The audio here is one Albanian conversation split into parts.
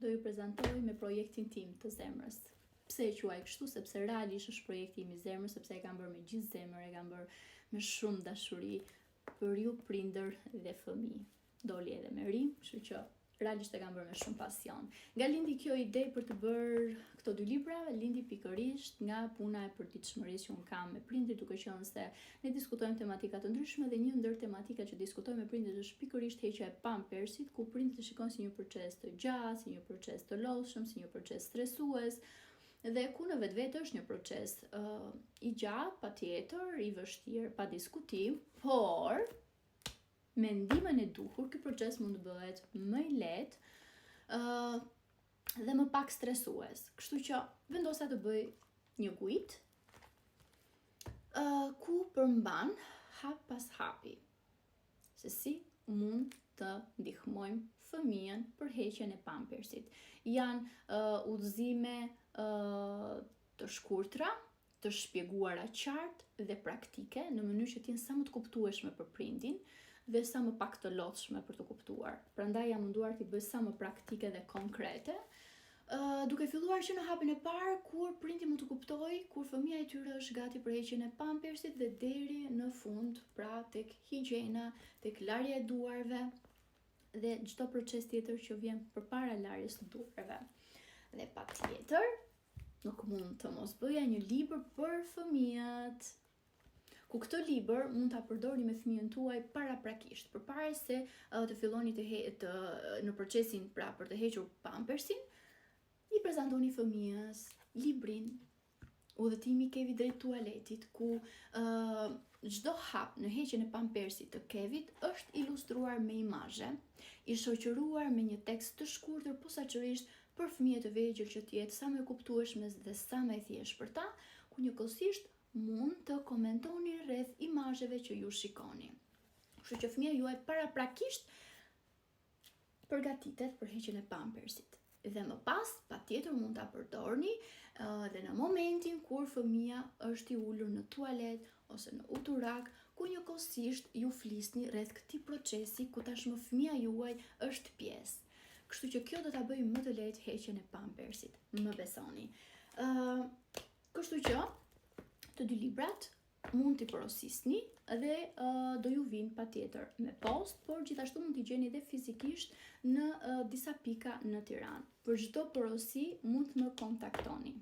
do ju prezantoj me projektin tim të zemrës. Pse e quaj kështu? Sepse realisht është projekti im i zemrës, sepse e kam bërë me gjithë zemër, e kam bërë me shumë dashuri për ju prindër dhe fëmijë. Doli edhe me rim, kështu që realisht e kam bërë me shumë pasion. Nga lindi kjo ide për të bërë këto 2 libra, lindi pikërisht nga puna e përditshmërisë që unë kam me prindrit, duke qenë se ne diskutojmë tematika të ndryshme dhe një ndër tematika që diskutojmë me prindrit është pikërisht heqja e pampersit, ku prindrit e shikojnë si një proces të gjatë, si një proces të lodhshëm, si një proces stresues, dhe ku në vetvete është një proces i gjatë, patjetër, i vështirë, pa diskutim, por me ndihmën e duhur, ky proces mund të bëhet më i lehtë dhe më pak stresues. Kështu që vendosa të bëj një kujt ku përmban hap pas hapi se si mund të ndihmojmë fëmijën për heqjen e pampersit. Janë udhëzime të shkurtra, të shpjeguara qartë dhe praktike në mënyrë që të jenë sa më të kuptueshme për prindin dhe sa më pak të lodhshme për të kuptuar. Prandaj jam munduar t'i bëj sa më praktike dhe konkrete, duke filluar që në hapin e parë kur prindi mund të kuptojë kur fëmia e tyre është gati për heqjen e pampersit dhe deri në fund, pra tek higjiena, tek larja e duarve dhe çdo proces tjetër që vjen përpara larjes së duarve. Dhe patjetër, nuk mund të mos bëja një libër për fëmijët, ku këtë libër mund ta përdorni me fëmijën tuaj paraprakisht, përpara se të filloni në procesin pra për të hequr pampersin, i prezantoni fëmijës librin Udhëtimi Kevi drejt tualetit, ku çdo hap në heqjen e pampersit të Kevit është ilustruar me imazhe, i shoqëruar me një tekst të shkurtër posaçërisht për fëmijët e vegjël që të jetë sa më e kuptueshme dhe sa më e thjeshtë për ta, ku njëkohësisht mund të komentoni rreth imazheve që ju shikoni. Kështu që fëmia juaj paraprakisht përgatitet për heqjen e pampersit. Dhe më pas, patjetër mund ta përdorni dhe në momentin kur fëmia është i ulur në tualet ose në uturak, ku njëkohësisht ju flisni rreth këtij procesi ku tashmë fëmia juaj është pjesë. Kështu që kjo do ta bëjë më të lehtë heqjen e pampersit, më besoni. Kështu që të 2 librat mund t'i porosisni dhe do ju vinë patjetër me post, por gjithashtu mund t'i gjeni edhe fizikisht në disa pika në Tiranë. Për çdo porosi mund të më kontaktoni.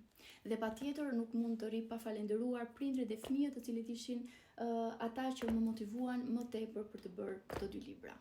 Dhe patjetër nuk mund të rri pa falendëruar prindrit dhe fëmijët, të cilët ishin ata që më motivuan më tepër për të bërë këto 2 libra.